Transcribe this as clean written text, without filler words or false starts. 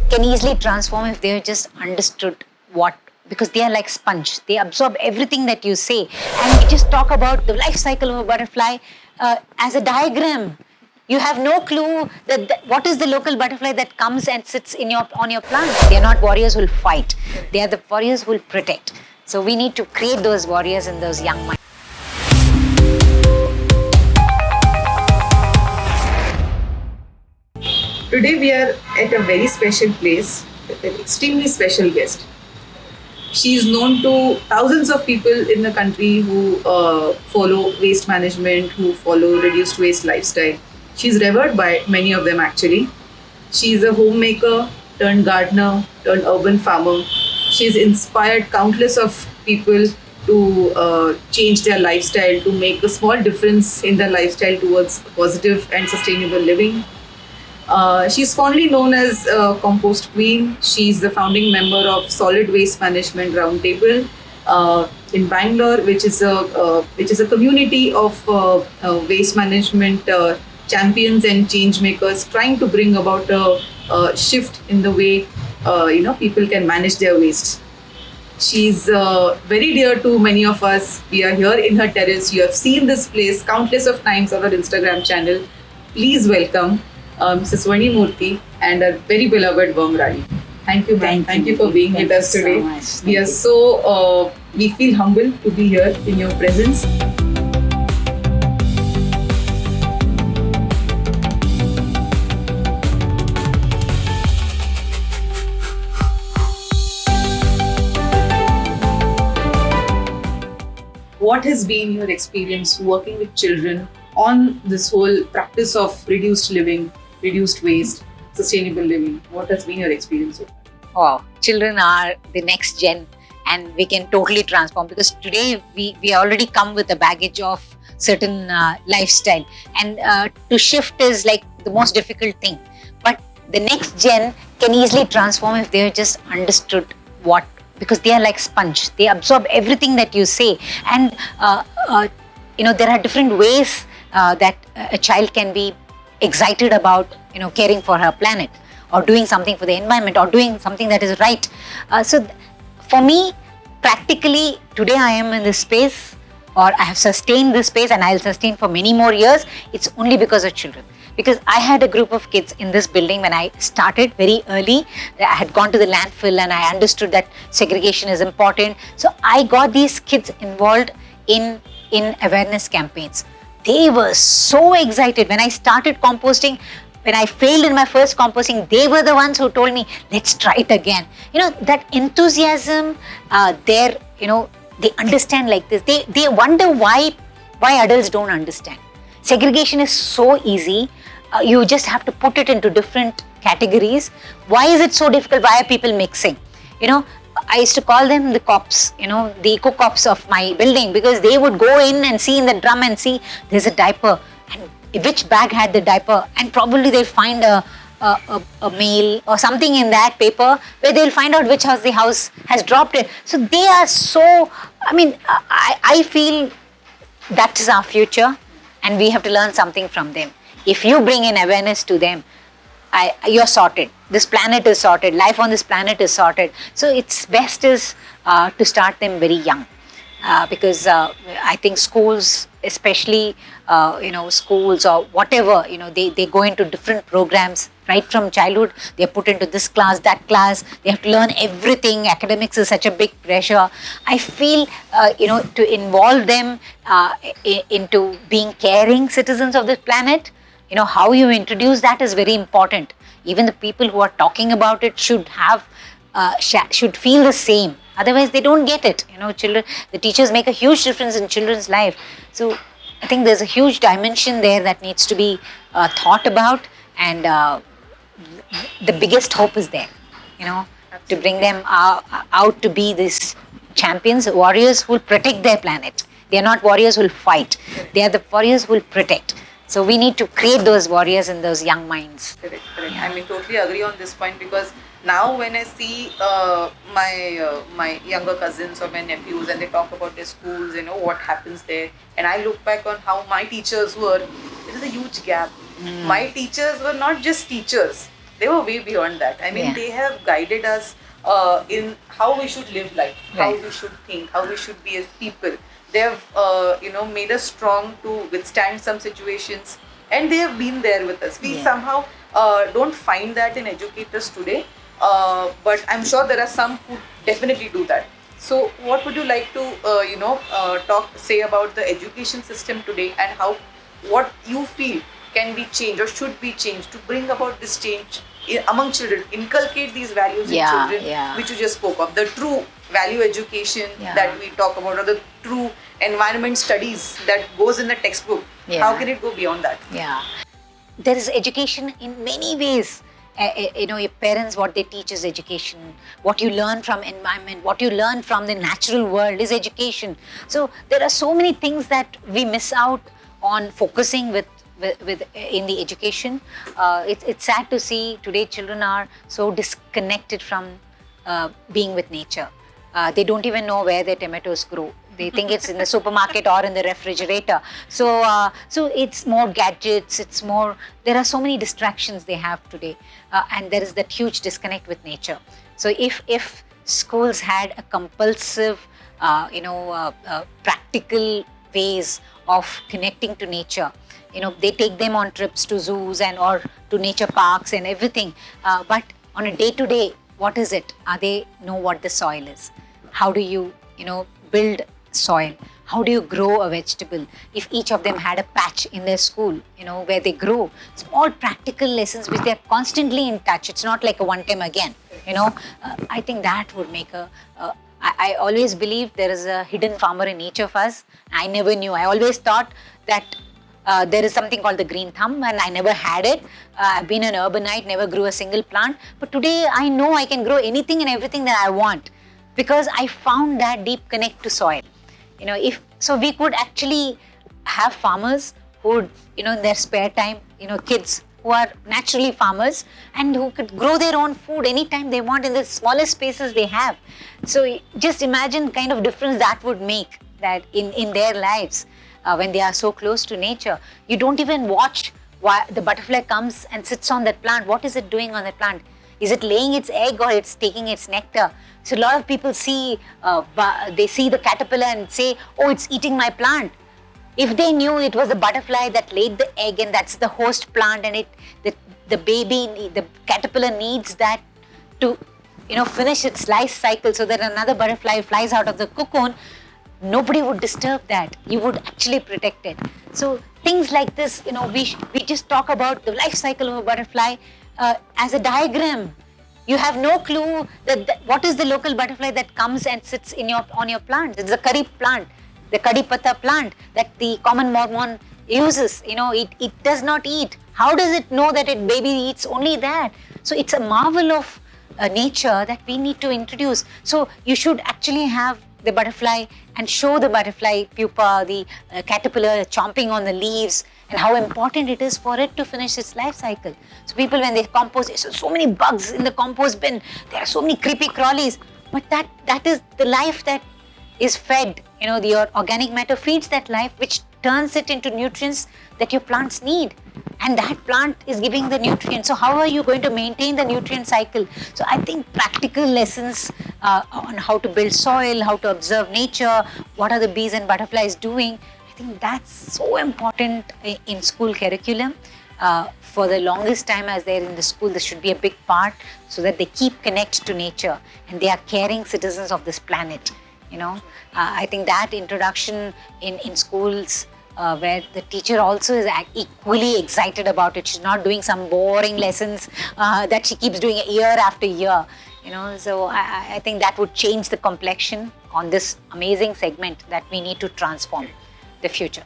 can easily transform if they just understood what, because they are like sponge. They absorb everything that you say. And we just talk about the life cycle of a butterfly as a diagram. You have no clue that what is the local butterfly that comes and sits in your on your plant. They are not warriors who will fight. They are the warriors who will protect. So we need to create those warriors in those young minds. Today we are at a very special place with an extremely special guest. She is known to thousands of people in the country who follow waste management, who follow reduced waste lifestyle. She's revered by many of them actually. She's a homemaker turned gardener turned urban farmer. She's inspired countless of people to change their lifestyle, to make a small difference in their lifestyle towards positive and sustainable living. She's fondly known as Compost Queen. She's the founding member of Solid Waste Management Roundtable in Bangalore, which is a community of waste management champions and change makers trying to bring about a shift in the way people can manage their waste. She's very dear to many of us. We are here in her terrace. You have seen this place countless of times on her Instagram channel. Please welcome Mrs. Vani Murthy and our very beloved Wormrani. Thank you, ma'am. Thank you for being with us today. We are so, we feel humbled to be here in your presence. What has been your experience working with children on this whole practice of reduced living, reduced waste, sustainable living? What has been your experience so far? Wow, children are the next gen, and we can totally transform, because today we already come with a baggage of certain lifestyle, and to shift is like the most difficult thing. But the next gen can easily transform if they just understood what, because they are like sponge. They absorb everything that you say, and there are different ways that a child can be excited about caring for her planet, or doing something for the environment, or doing something that is right. For me, practically today I am in this space, or I have sustained this space, and I'll sustain for many more years. It's only because of children. Because I had a group of kids in this building when I started very early. I had gone to the landfill and I understood that segregation is important. So I got these kids involved in awareness campaigns. They were so excited. When I started composting, when I failed in my first composting, they were the ones who told me, let's try it again. That enthusiasm, they understand like this. They wonder why adults don't understand. Segregation is so easy. You just have to put it into different categories. Why is it so difficult? Why are people mixing? I used to call them the cops, the eco cops of my building, because they would go in and see in the drum and see there's a diaper, and which bag had the diaper, and probably they'll find a mail or something in that paper where they'll find out which house the house has dropped it. So they are so, I feel that is our future, and we have to learn something from them. If you bring in awareness to them, you're sorted. This planet is sorted. Life on this planet is sorted. So it's best is to start them very young, because I think schools, especially schools or whatever, they go into different programs right from childhood. They're put into this class, that class. They have to learn everything. Academics is such a big pressure. I feel to involve them into being caring citizens of this planet. How you introduce that is very important. Even the people who are talking about it should have, should feel the same. Otherwise, they don't get it. Children, the teachers make a huge difference in children's life. So I think there's a huge dimension there that needs to be thought about, and the biggest hope is there. To bring them out to be these champions, warriors who will protect their planet. They are not warriors who will fight. They are the warriors who will protect. So we need to create those warriors in those young minds. Correct. Yeah. I totally agree on this point, because now when I see my younger cousins or my nephews, and they talk about their schools, what happens there, and I look back on how my teachers were, there is a huge gap. My teachers were not just teachers. They were way beyond that. I mean, Yeah. they have guided us in how we should live life, how Right. we should think, how we should be as people. They have, made us strong to withstand some situations, and they have been there with us. We Yeah. somehow don't find that in educators today, but I'm sure there are some who definitely do that. So, what would you like to, say about the education system today, and how, what you feel can be changed or should be changed to bring about this change among children, inculcate these values in children, which you just spoke of, the true value education that we talk about, or the true environment studies that goes in the textbook. How can it go beyond that? Yeah. There is education in many ways. Your parents, what they teach is education. What you learn from environment, what you learn from the natural world is education. So there are so many things that we miss out on focusing with in the education. It's sad to see today children are so disconnected from being with nature. They don't even know where their tomatoes grow. They think it's in the supermarket or in the refrigerator. So it's more gadgets. It's more. There are so many distractions they have today, and there is that huge disconnect with nature. So if schools had a compulsive, practical ways of connecting to nature, they take them on trips to zoos and or to nature parks and everything. But on a day-to-day, what is it? They know what the soil is. How do you, build soil? How do you grow a vegetable? If each of them had a patch in their school, where they grow, small practical lessons which they're constantly in touch. It's not like a one time again, I think that would make I always believe there is a hidden farmer in each of us. I never knew. I always thought that there is something called the green thumb, and I never had it. I've been an urbanite, never grew a single plant. But today I know I can grow anything and everything that I want, because I found that deep connect to soil. If so, we could actually have farmers who would, in their spare time, kids who are naturally farmers and who could grow their own food anytime they want in the smallest spaces they have. So just imagine kind of difference that would make that in their lives when they are so close to nature. You don't even watch why the butterfly comes and sits on that plant. What is it doing on that plant? Is it laying its egg or it's taking its nectar? So a lot of people see, they see the caterpillar and say, oh, it's eating my plant. If they knew it was the butterfly that laid the egg and that's the host plant, and the baby, the caterpillar needs that to, finish its life cycle so that another butterfly flies out of the cocoon, nobody would disturb that. You would actually protect it. So things like this, we just talk about the life cycle of a butterfly as a diagram. You have no clue that what is the local butterfly that comes and sits on your plant. It's the curry plant, the curry patta plant that the common Mormon uses. It does not eat. How does it know that its baby eats only that? So it's a marvel of nature that we need to introduce. So you should actually have the butterfly and show the butterfly pupa, the caterpillar chomping on the leaves, and how important it is for it to finish its life cycle. So people, when they compost, there's so many bugs in the compost bin, there are so many creepy crawlies, but that is the life that is fed. Your organic matter feeds that life, which turns it into nutrients that your plants need. And that plant is giving the nutrients. So how are you going to maintain the nutrient cycle? So I think practical lessons on how to build soil, how to observe nature, what are the bees and butterflies doing, I think that's so important in school curriculum. For the longest time as they're in the school, this should be a big part so that they keep connected to nature and they are caring citizens of this planet. I think that introduction in schools where the teacher also is equally excited about it. She's not doing some boring lessons that she keeps doing year after year. So I think that would change the complexion on this amazing segment that we need to transform the future.